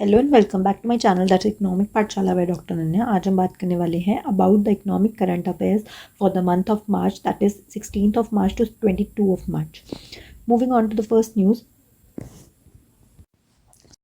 Hello and welcome back to my channel that economic Pathshala by doctor Ananya. आज हम बात करने वाले हैं about the economic current affairs for the month of March, that is 16th of March to 22 of March. Moving on to the first news.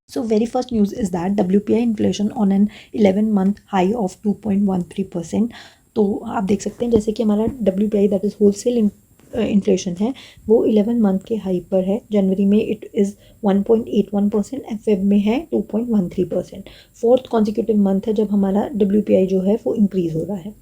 So very first news is that WPI inflation on an 11-month high of 2.13%. तो आप देख सकते हैं जैसे कि हमारा WPI that is wholesale inflation है वो 11 मंथ के हाई पर है। जनवरी में इट इज़ 1.81% एंड फेब में है 2.13%। फोर्थ कॉन्जिक्यूटिव मंथ है जब हमारा WPI जो है वो इंक्रीज़ हो रहा है।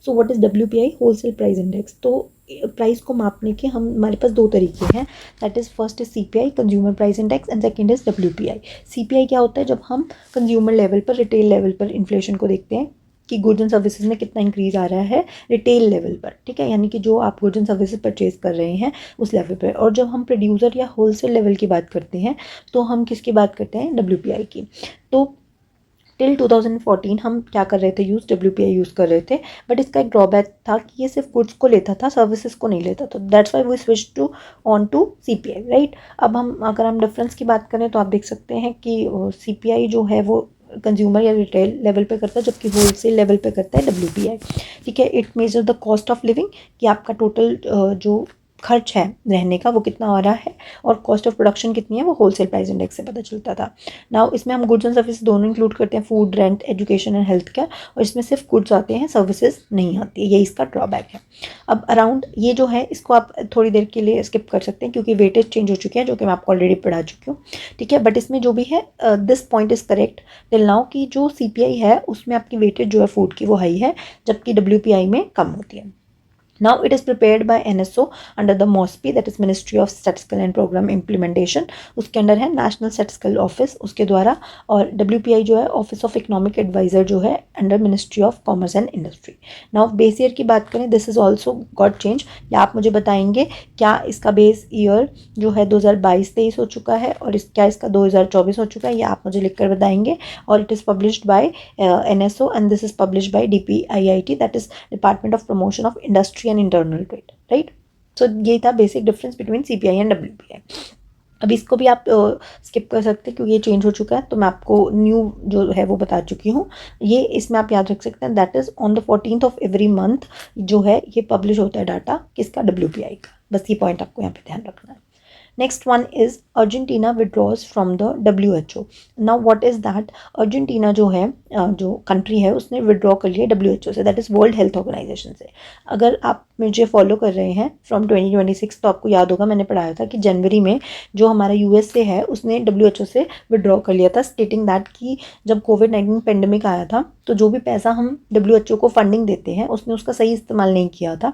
So what is WPI? Wholesale price index. तो प्राइस को मापने के हमारे पास दो तरीके हैं, that is first is CPI consumer price index and second is WPI। CPI क्या होता है? जब हम कंज्यूमर लेवल पर, रिटेल लेवल पर इन्फ्लेशन को देखते हैं कि गुड्स एंड सर्विसेज में कितना इंक्रीज आ रहा है रिटेल लेवल पर, ठीक है, यानी कि जो आप गुड्स एंड सर्विसेज परचेज कर रहे हैं उस लेवल पर। और जब हम प्रोड्यूसर या होलसेल लेवल की बात करते हैं तो हम किसकी बात करते हैं? WPI की। तो टिल 2014 हम क्या कर रहे थे? WPI यूज़ कर रहे थे, बट इसका एक ड्रॉबैक था कि ये सिर्फ गुड्स को लेता था, सर्विसेज को नहीं लेता था। That's why we switch to on to CPI, right. अब अगर हम डिफरेंस की बात करें तो आप देख सकते हैं कि CPI जो है वो कंज्यूमर या रिटेल लेवल पे करता है, जबकि होलसेल लेवल पे करता है WPI, ठीक है। It measure the cost of living, कि आपका टोटल जो खर्च है रहने का वो कितना हो रहा है, और कॉस्ट ऑफ प्रोडक्शन कितनी है वो होलसेल प्राइस इंडेक्स से पता चलता था। नाउ इसमें हम गुड्स एंड सर्विसेज दोनों इंक्लूड करते हैं, food, rent, education and health care, और इसमें सिर्फ गुड्स आते हैं, सर्विसेज नहीं आती है, यही इसका ड्रॉबैक है। अब अराउंड ये जो है इसको आप थोड़ी देर के लिए स्किप कर सकते हैं क्योंकि वेटेज चेंज हो चुके हैं, जो कि मैं आपको ऑलरेडी पढ़ा चुकी हूँ, ठीक है। बट इसमें जो भी है this point is correct till now कि जो CPI है उसमें आपकी वेटेज जो है फूड की वो हाई है, जबकि WPI में कम होती है। Now it is prepared by NSO under the MOSPI, that is Ministry of Statistical and Program Implementation। उसके अंडर है नेशनल स्टैटिस्टिकल ऑफिस उसके द्वारा, और WPI जो है ऑफिस ऑफ इकोनॉमिक एडवाइजर जो है under ministry of commerce and industry. Now base year की बात करें, this is also got change, या आप मुझे बताएंगे क्या इसका बेस ईयर जो है 2022-23 हो चुका है और क्या इसका 2024 हो चुका है, या आप मुझे लिखकर बताएंगे। और it is published by NSO and this is published by DPIIT, that is department of promotion of industry and internal trade, right. So ये था basic difference between CPI and WPI। अब इसको भी आप स्किप कर सकते हैं क्योंकि ये चेंज हो चुका है, तो मैं आपको न्यू जो है वो बता चुकी हूँ। ये इसमें आप याद रख सकते हैं, that is on the 14th of every month जो है ये पब्लिश होता है डाटा किसका? WPI का। बस ये पॉइंट आपको यहाँ पे ध्यान रखना है। Next one is Argentina withdraws from the WHO. Now what is that? Argentina जो है जो कंट्री है उसने विड्रॉ कर लिया WHO से, that is world health organization से। अगर आप मुझे फॉलो कर रहे हैं फ्रॉम 2026 तो आपको याद होगा मैंने पढ़ाया था कि जनवरी में जो हमारा USA है उसने WHO से विड्रॉ कर लिया था, स्टेटिंग दैट कि जब कोविड-19 पेंडेमिक आया था तो जो भी पैसा हम WHO को फंडिंग देते हैं उसने उसका सही इस्तेमाल नहीं किया था।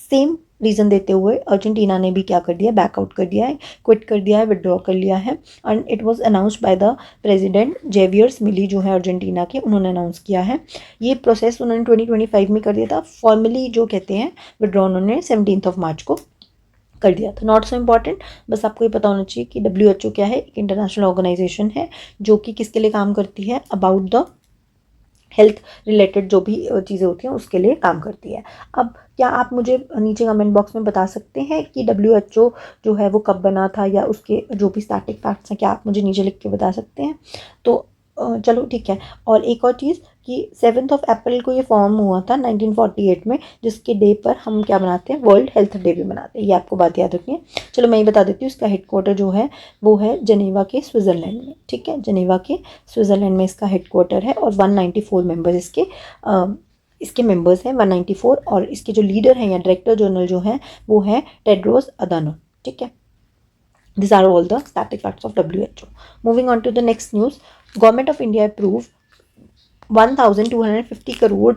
सेम रीज़न देते हुए अर्जेंटीना ने भी क्या कर दिया? बैकआउट कर दिया है, क्विट कर दिया है, विड्रॉ कर लिया है। And it was announced by the president Javier Milei जो है अर्जेंटीना के, उन्होंने अनाउंस किया है। ये प्रोसेस उन्होंने 2025 में कर दिया था। फॉर्मली जो कहते हैं विड्रॉ उन्होंने 17th of March को कर दिया था। नॉट सो इम्पॉर्टेंट, बस आपको ये पता होना चाहिए कि WHO क्या है? एक इंटरनेशनल ऑर्गेनाइजेशन है जो कि किसके लिए काम करती है? अबाउट द हेल्थ रिलेटेड जो भी चीज़ें होती हैं उसके लिए काम करती है। अब क्या आप मुझे नीचे कमेंट बॉक्स में बता सकते हैं कि WHO जो है वो कब बना था, या उसके जो भी स्टैटिक फैक्ट्स हैं क्या आप मुझे नीचे लिख के बता सकते हैं? तो चलो ठीक है। और एक और चीज़ कि 7th of April को ये फॉर्म हुआ था 1948 में, जिसके डे पर हम क्या बनाते हैं? वर्ल्ड हेल्थ डे भी बनाते हैं। ये आपको बात याद रखनी है। चलो मैं ये बता देती हूँ, इसका हेडक्वार्टर जो है वो है जनेवा के स्विट्ज़रलैंड में, ठीक है। जनेवा के स्विट्ज़रलैंड में इसका हेडक्वार्टर है, और 194 मेंबर्स इसके मेंबर्स हैं 194, और इसके जो लीडर हैं या डायरेक्टर जनरल जो हैं वो है टेड्रोस अधानोम, ठीक है। These are all the static facts of WHO. Moving on to the next news, Government of India approved 1,250 crore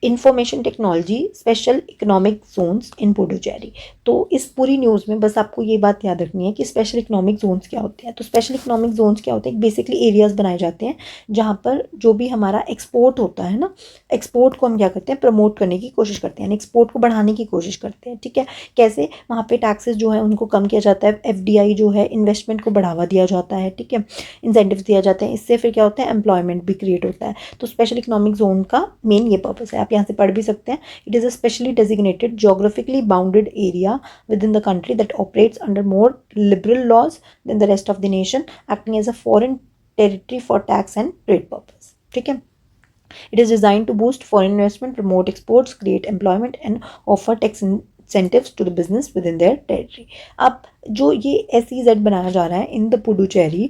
information technology special economic zones in Puducherry. तो इस पूरी न्यूज़ में बस आपको ये बात याद रखनी है कि स्पेशल इकोनॉमिक जोन्स क्या होते हैं। तो स्पेशल इकोनॉमिक जोन्स क्या होते हैं? बेसिकली एरियाज़ बनाए जाते हैं जहाँ पर जो भी हमारा एक्सपोर्ट होता है ना, एक्सपोर्ट को हम क्या करते हैं? प्रमोट करने की कोशिश करते हैं, एक्सपोर्ट को बढ़ाने की कोशिश करते हैं, ठीक है। कैसे? वहाँ पे टैक्सेस जो है उनको कम किया जाता है, FDI जो है इन्वेस्टमेंट को बढ़ावा दिया जाता है, ठीक है, इंसेंटिव दिया जाते हैं। इससे फिर क्या होता है? एम्प्लॉयमेंट भी क्रिएट होता है। तो स्पेशल इकोनॉमिक जोन का मेन ये पर्पस है, आप यहाँ से पढ़ भी सकते हैं। It is a specially designated geographically bounded area with in the country that operates under more liberal laws than the rest of the nation, acting as a foreign territory for tax and trade purpose. ठीक है, it is design to boost foreign investment, promote exports, create employment and offer tax incentives to the business within their territory। अब जो ये SEZ बनाया जा रहा है in the Puducherry,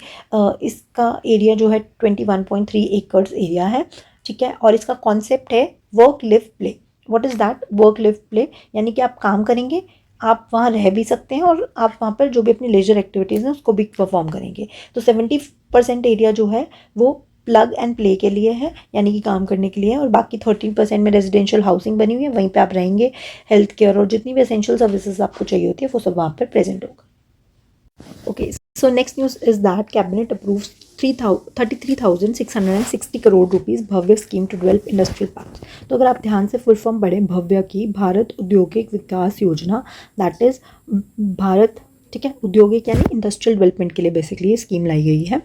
इसका एरिया जो है 21.3 एकड़ एरिया है। ठीक है, और इसका कॉन्सेप्ट है work live play. What is that? Work live play यानी कि आप काम करेंगे, आप वहाँ रह भी सकते हैं और आप वहाँ पर जो भी अपनी लेजर एक्टिविटीज़ हैं उसको भी परफॉर्म करेंगे। तो 70% एरिया जो है वो प्लग एंड प्ले के लिए है, यानी कि काम करने के लिए है, और बाकी 13% में रेजिडेंशियल हाउसिंग बनी हुई है, वहीं पे आप रहेंगे। हेल्थ केयर और जितनी भी एसेंशियल सर्विसेज आपको चाहिए होती है वो सब वहाँ पर प्रेजेंट होगा। Okay, so next news is that cabinet approves 33,660 crore rupees Bhavya scheme to develop industrial park. तो अगर आप ध्यान से फुल फॉर्म पढ़ें, भव्य की भारत औद्योगिक विकास योजना, दैट इज़ भारत, ठीक है, औद्योगिक यानी इंडस्ट्रियल डेवलपमेंट के लिए बेसिकली ये स्कीम लाई गई है।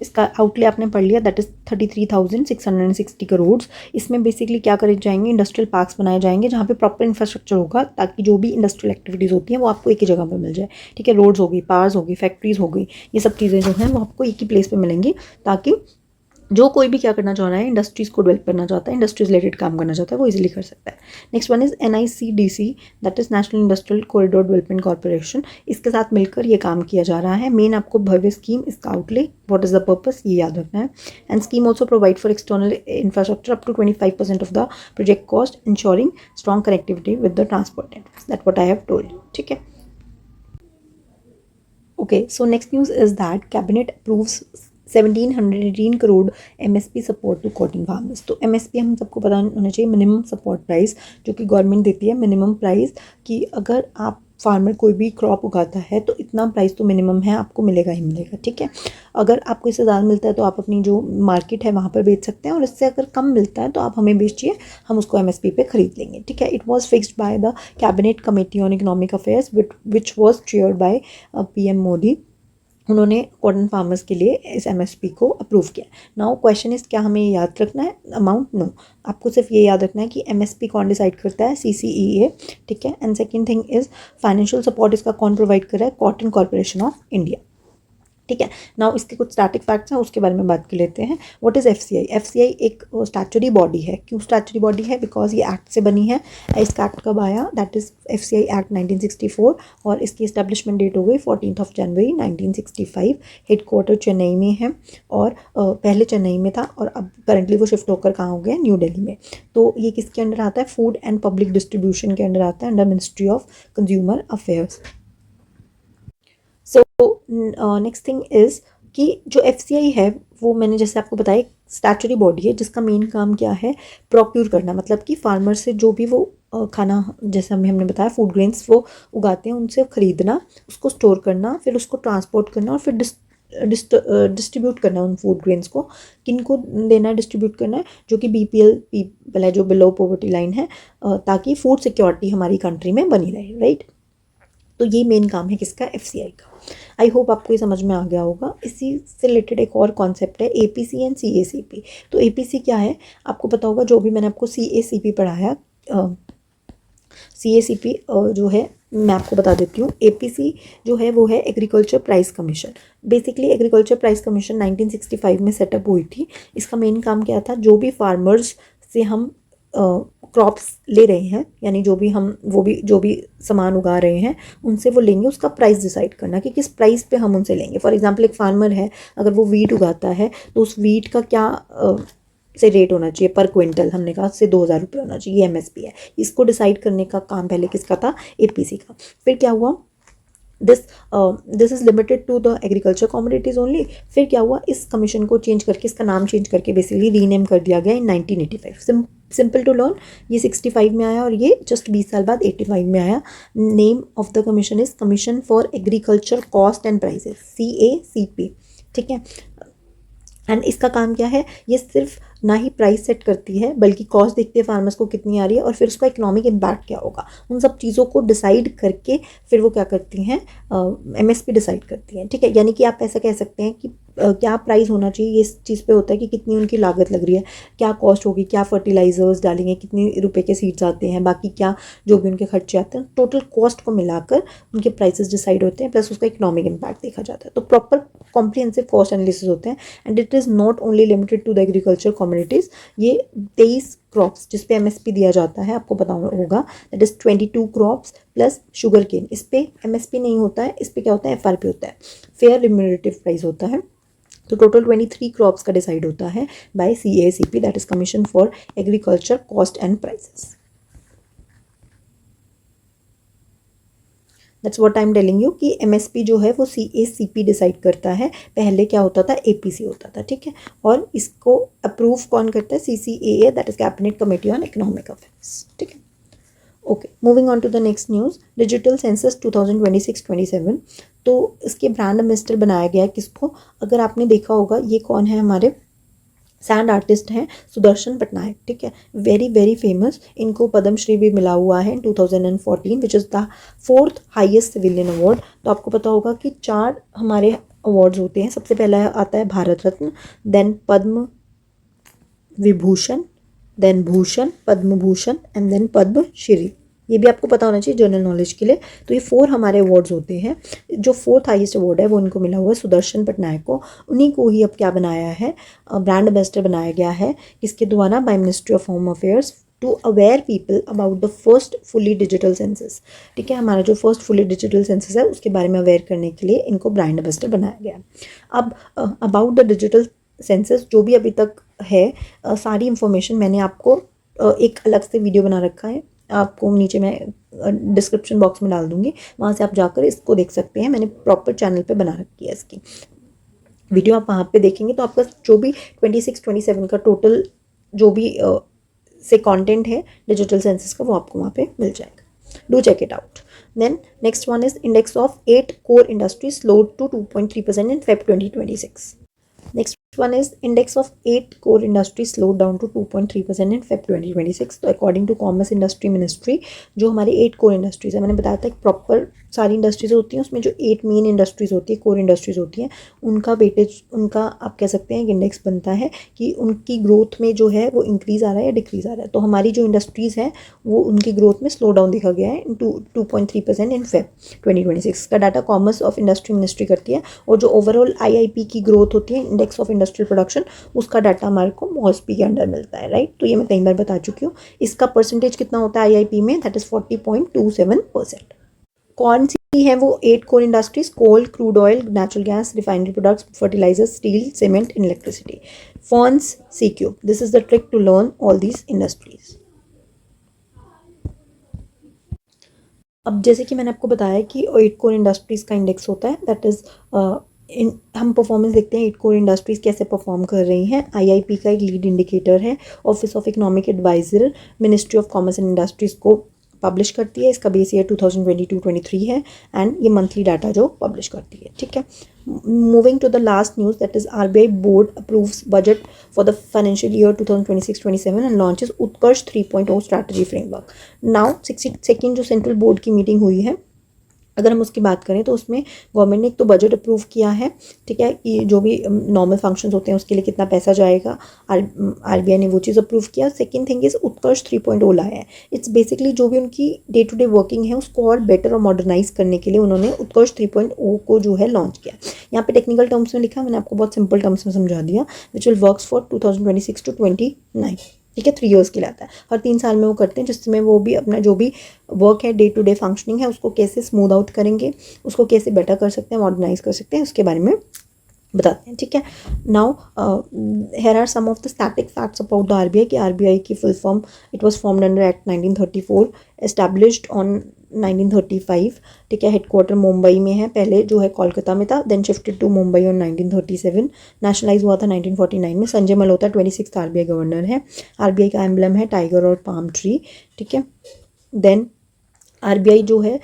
इसका आउटले आपने पढ़ लिया, दैट इज़ 33,660 करोड़। इसमें बेसिकली क्या करे जाएंगे, इंडस्ट्रियल पार्क्स बनाए जाएंगे जहाँ पे प्रॉपर इंफ्रास्ट्रक्चर होगा, ताकि जो भी इंडस्ट्रियल एक्टिविटीज़ होती हैं वो आपको एक ही जगह पर मिल जाए। ठीक है, रोड्स होगी, पार्स होगी, फैक्ट्रीज हो गई, ये सब चीज़ें जो हैं वो आपको एक ही प्लेस पर मिलेंगी, ताकि जो कोई भी क्या करना चाह रहा है, इंडस्ट्रीज़ को डेवलप करना चाहता है, इंडस्ट्रीज रिलेटेड काम करना चाहता है, वो इजीली कर सकता है। Next one is NICDC, that is national industrial corridor development corporation. इसके साथ मिलकर ये काम किया जा रहा है। मेन आपको भव्य स्कीम, इसका outlay, what is the purpose, ये याद रखना है। And scheme also provide for external infrastructure up to 25% of the project cost, insuring strong connectivity with the transport network. That what I have told you. ठीक है, okay, so next news is that cabinet approves 1718 crore MSP support to cotton farmers. तो MSP हम सबको पता होना चाहिए, minimum support price, जो कि गवर्नमेंट देती है, मिनिमम प्राइस कि अगर आप फार्मर कोई भी क्रॉप उगाता है तो इतना प्राइस तो मिनिमम है, आपको मिलेगा ही मिलेगा। ठीक है, अगर आपको इससे ज़्यादा मिलता है तो आप अपनी जो मार्केट है वहाँ पर बेच सकते हैं, और इससे अगर कम मिलता है तो आप हमें बेचिए, हम उसको MSP पे खरीद लेंगे। ठीक है, it was fixed by the cabinet committee on economic affairs which was chaired by PM Modi. उन्होंने कॉटन फार्मर्स के लिए इस MSP को अप्रूव किया। नाउ क्वेश्चन इज, क्या हमें याद रखना है अमाउंट? नो, आपको सिर्फ ये याद रखना है कि MSP कौन डिसाइड करता है, CCEA। ठीक है, and second thing is financial support इसका कौन प्रोवाइड कर रहा है, कॉटन कॉर्पोरेशन ऑफ इंडिया। ठीक है, नाउ इसके कुछ स्टैटिक फैक्ट्स हैं, उसके बारे में बात कर लेते हैं। What is FCI? FCI एक स्टैचुरी बॉडी है। क्यों स्टैचुरी बॉडी है? बिकॉज ये एक्ट से बनी है। इसका एक्ट कब आया? दैट इज़ FCI एक्ट 1964, और इसकी इस्टेब्लिशमेंट डेट हो गई 14 जनवरी 1965। हेडक्वार्टर चेन्नई में है, और पहले चेन्नई में था, और अब करंटली वो शिफ्ट होकर कहाँ हो गया, न्यू दिल्ली में। तो ये किसके अंडर आता है? फूड एंड पब्लिक डिस्ट्रीब्यूशन के अंडर आता है, under ministry of consumer affairs. So next thing is कि जो FCI है वो मैंने जैसे आपको बताया स्टैचुरी बॉडी है, जिसका मेन काम क्या है, प्रोक्यूर करना, मतलब कि फार्मर से जो भी वो खाना, जैसे हमने बताया फूड ग्रेन्स वो उगाते हैं, उनसे खरीदना, उसको स्टोर करना, फिर उसको ट्रांसपोर्ट करना, और फिर डिस्ट्रीब्यूट करना उन फूड ग्रेन्स को। किन को देना है, डिस्ट्रीब्यूट करना है? जो कि BPL पीपल है, जो बिलो पॉवर्टी लाइन है, ताकि फूड सिक्योरिटी हमारी कंट्री में बनी रहे। राइट, तो ये मेन काम है किसका, FCI का। आई होप आपको ये समझ में आ गया होगा। इसी से रिलेटेड एक और कॉन्सेप्ट है APC एंड CACP। तो APC क्या है, आपको पता होगा, जो भी मैंने आपको CACP पढ़ाया, CACP जो है मैं आपको बता देती हूँ। APC जो है वो है agriculture price commission. Basically agriculture price commission 1965 में सेटअप हुई थी। इसका मेन काम क्या था, जो भी फार्मर्स से हम क्रॉप्स ले रहे हैं, यानी जो भी सामान उगा रहे हैं उनसे वो लेंगे, उसका प्राइस डिसाइड करना कि किस प्राइस पे हम उनसे लेंगे। फॉर एग्जांपल एक फार्मर है, अगर वो वीट उगाता है तो उस वीट का क्या से रेट होना चाहिए पर क्विंटल, हमने कहा से 2000 रुपये होना चाहिए, ये MSP है। इसको डिसाइड करने का काम पहले किसका था, APC का। फिर क्या हुआ, this is limited to the agriculture commodities only. फिर क्या हुआ, इस कमीशन को चेंज करके, इसका नाम चेंज करके बेसिकली रीनेम कर दिया गया इन 1985। सिंपल टू लर्न, ये 65 में आया और ये जस्ट 20 साल बाद 85 में आया। Name of the commission is commission for agriculture cost and prices, CACP। ठीक है, एंड इसका काम क्या है, ये सिर्फ ना ही प्राइस सेट करती है बल्कि कॉस्ट देखती है फार्मर्स को कितनी आ रही है और फिर उसका इकोनॉमिक इम्पैक्ट क्या होगा, उन सब चीज़ों को डिसाइड करके फिर वो क्या करती हैं, MSP डिसाइड करती हैं। ठीक है, यानी कि आप ऐसा कह सकते हैं कि क्या प्राइस होना चाहिए, इस चीज़ पे होता है कि कितनी उनकी लागत लग रही है, क्या कॉस्ट होगी, क्या फर्टिलाइजर्स डालेंगे, कितनी रुपए के सीड्स आते हैं, बाकी क्या जो भी उनके खर्चे आते हैं, टोटल कॉस्ट को मिलाकर उनके प्राइसेस डिसाइड होते हैं, प्लस उसका इकोनॉमिक इम्पैक्ट देखा जाता है। तो प्रॉपर कॉम्प्रिहेंसिव कॉस्ट एनालिसिस होते हैं and it is not only limited to the agriculture communities. ये 23 क्रॉप्स जिस पे MSP दिया जाता है, आपको पता होगा, that is 22 crops plus sugar cane, इस पे MSP नहीं होता है, इस पे क्या होता है, FRP होता है, फेयर रिम्यूनरेटिव प्राइस होता है। तो टोटल 23 क्रॉप्स का डिसाइड होता है by CACP, that is commission for agriculture cost and prices. That's what I am telling you कि MSP जो है वो CACP डिसाइड करता है, पहले क्या होता था, APC होता था। ठीक है, और इसको अप्रूव कौन करता है, CCAA, that is cabinet committee on economic affairs. ठीक है, okay, moving on to the next news, digital census 2026-27। तो इसके ब्रांड एम्बेसडर बनाया गया है किसको, अगर आपने देखा होगा, ये कौन है, हमारे सैंड आर्टिस्ट हैं सुदर्शन पटनायक। ठीक है, वेरी वेरी फेमस, इनको पद्मश्री भी मिला हुआ है इन 2014 which is the 4th highest civilian award. तो आपको पता होगा कि 4 हमारे अवार्ड्स होते हैं, सबसे पहला आता है Bharat Ratna, then Padma Vibhushan, then Bhushan, Padma Bhushan and then Padma Shri. ये भी आपको पता होना चाहिए जनरल नॉलेज के लिए। तो ये 4 हमारे अवार्ड्स होते हैं। जो 4th हाईएस्ट अवार्ड है वो इनको मिला हुआ है सुदर्शन पटनायक को। उन्हीं को ही अब क्या बनाया है, ब्रांड एम्बेसडर बनाया गया है, किसके द्वारा, by ministry of home affairs, to aware people about the first fully digital census. ठीक है, हमारा जो फर्स्ट फुली डिजिटल सेंसस है उसके बारे में अवेयर करने के लिए इनको ब्रांड एम्बेसडर बनाया गया। अब अबाउट द डिजिटल सेंसस जो भी अभी तक है, सारी इन्फॉर्मेशन मैंने आपको एक अलग से वीडियो बना रखा है, आपको नीचे मैं डिस्क्रिप्शन बॉक्स में डाल दूंगी, वहाँ से आप जाकर इसको देख सकते हैं। मैंने प्रॉपर चैनल पे बना रखी है इसकी वीडियो, आप वहाँ पे देखेंगे तो आपका जो भी 26-27 का टोटल जो भी से कंटेंट है डिजिटल सेंसस का, वो आपको वहाँ पे मिल जाएगा। Do check it out. Then next one is index of 8 core industries slowed to 2.3% in Feb 2026. Next one is index of 8 core industries slowed down to 2.3% in Feb 2026. तो according to Commerce Industry Ministry, जो हमारे 8 core industries है, मैंने बताया था proper सारी industries होती हैं, उसमें जो 8 मेन इंडस्ट्रीज होती है, कोर इंडस्ट्रीज होती हैं, उनका वेटेज, उनका आप कह सकते हैं एक इंडेक्स बनता है कि उनकी ग्रोथ में जो है वो इंक्रीज आ रहा है या डिक्रीज आ रहा है। तो हमारी जो इंडस्ट्रीज़ हैं वो उनकी ग्रोथ में स्लो डाउन देखा गया है 2.3% इन Feb 2026 का data commerce of industry ministry करती है। और जो ओवरऑल IIP की ग्रोथ होती है, इंडेक्स ऑफ इंडस्ट्रियल प्रोडक्शन, उसका डाटा हमारे को MOSPI के अंडर मिलता है, राइट। तो ये मैं कई बार बता चुकी हूँ। इसका परसेंटेज कितना होता है IIP में, दैट इज़ 40.27%। कौन सी है वो 8 core industries, coal, crude oil, natural gas, refinery products, fertilizer, steel, cement, electricity, फर्न्स, CQ। This is the trick to learn all these industries. अब जैसे कि मैंने आपको बताया कि 8 कोर इंडस्ट्रीज का इंडेक्स होता है, दैट इज हम परफॉर्मेंस देखते हैं 8 कोर इंडस्ट्रीज कैसे परफॉर्म कर रही हैं। IIP का एक लीड इंडिकेटर है, office of economic adviser ministry of commerce and industries को पब्लिश करती है। इसका बेस ईयर 2022-23 है एंड ये मंथली डाटा जो पब्लिश करती है, ठीक है। Moving to the last news, that is RBI board approves budget for the financial year 2026-27 and launches Utkarsh 3.0 strategy framework. Now 62nd जो सेंट्रल बोर्ड की मीटिंग हुई है, अगर हम उसकी बात करें तो उसमें गवर्नमेंट ने एक तो बजट अप्रूव किया है, ठीक है, कि जो भी नॉर्मल फंक्शंस होते हैं उसके लिए कितना पैसा जाएगा, RBI ने वो चीज़ अप्रूव किया। सेकंड थिंग इज़ उत्कर्ष 3.0 लाया है। इट्स बेसिकली जो भी उनकी डे टू डे वर्किंग है उसको और बेटर और मॉडर्नाइज करने के लिए उन्होंने उत्कर्ष 3.0 को जो है लॉन्च किया। यहाँ पे टेक्निकल टर्म्स में लिखा, मैंने आपको बहुत सिंपल टर्म्स में समझा दिया, विच विल वर्क्स फॉर 2026-29, ठीक है, 3 ईयर्स के लिए आता है। हर 3 साल में वो करते हैं, जिसमें वो भी अपना जो भी वर्क है, डे टू डे फंक्शनिंग है, उसको कैसे स्मूथ आउट करेंगे, उसको कैसे बेटर कर सकते हैं, मॉडर्नाइज कर सकते हैं, उसके बारे में बताते हैं, ठीक है। Now here are some of the static facts about the RBI कि RBI की full form, it was formed under act 1934, established on 1935, ठीक है। हेडक्वार्टर मुंबई में है, पहले जो है कोलकाता में था, then shifted to Mumbai on 1937, nationalise हुआ था 1949 में। Sanjay Malhotra 26th RBI governor है। RBI का एम्बलम है टाइगर और पाम ट्री, ठीक है। देन RBI जो है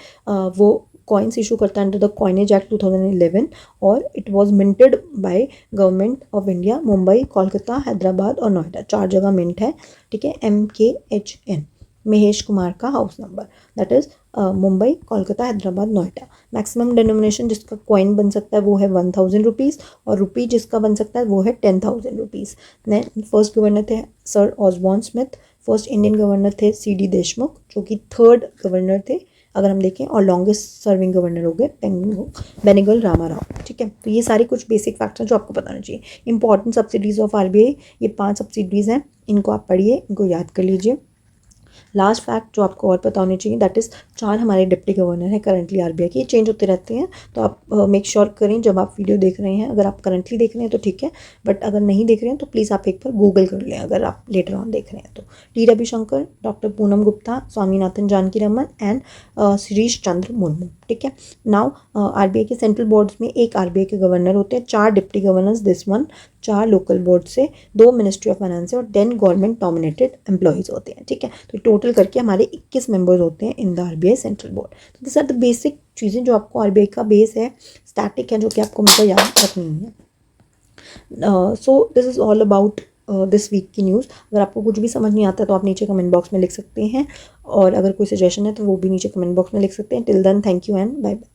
वो कॉइन्स इशू करता है अंडर द कॉइनेज एक्ट 2011 और it was minted by government of India. Mumbai, Kolkata, Hyderabad और नोएडा 4 जगह मिंट है, ठीक है। MKHN, महेश कुमार का house number, that is Mumbai, Kolkata, Hyderabad, Noida. Maximum denomination जिसका कॉइन बन सकता है वो है 1000 रुपीज़ और रुपी जिसका बन सकता है वो है 10,000 रुपीज़। फर्स्ट गवर्नर थे sir Osborne Smith. First Indian governor थे CD देशमुख जो कि थर्ड गवर्नर थे अगर हम देखें, और लॉन्गेस्ट सर्विंग गवर्नर हो गए बेनिगल रामाराव, ठीक है। तो ये सारी कुछ बेसिक फैक्ट्स हैं जो आपको बताना चाहिए। इंपॉर्टेंट सब्सिडीज ऑफ RBI, ये 5 सब्सिडीज हैं, इनको आप पढ़िए, इनको याद कर लीजिए। लास्ट फैक्ट जो आपको और पता होनी चाहिए, दैट इज़ 4 हमारे डिप्टी गवर्नर हैं करंटली RBI के, चेंज होते रहते हैं। तो आप मेक श्योर करें जब आप वीडियो देख रहे हैं, अगर आप करंटली देख रहे हैं तो ठीक है, बट अगर नहीं देख रहे हैं तो प्लीज़ आप एक बार गूगल कर लें अगर आप लेटर ऑन देख रहे हैं तो। T Ravishankar, doctor Poonam Gupta, Swaminathan Janaki Raman and Shirish Chandra Murmu, ठीक है। नाउ RBI के सेंट्रल बोर्ड्स में एक RBI के गवर्नर होते हैं, 4 deputy governors this one, 4 local board से, 2 मिनिस्ट्री ऑफ फाइनेंस से और 10 गवर्नमेंट नॉमिनेटेड एम्प्लॉयज़ होते हैं, ठीक है। तो टोटल करके हमारे 21 मेंबर्स होते हैं in the RBI central board. तो दिस आर द बेसिक चीज़ें जो आपको RBI का बेस है, स्टैटिक है, जो कि आपको मतलब याद रखनी है। So this is all about this week की न्यूज़। अगर आपको कुछ भी समझ नहीं आता तो आप नीचे कमेंट बॉक्स में लिख सकते हैं, और अगर कोई सजेशन है तो वो भी नीचे कमेंट बॉक्स में लिख सकते हैं। Till then, thank you and bye bye.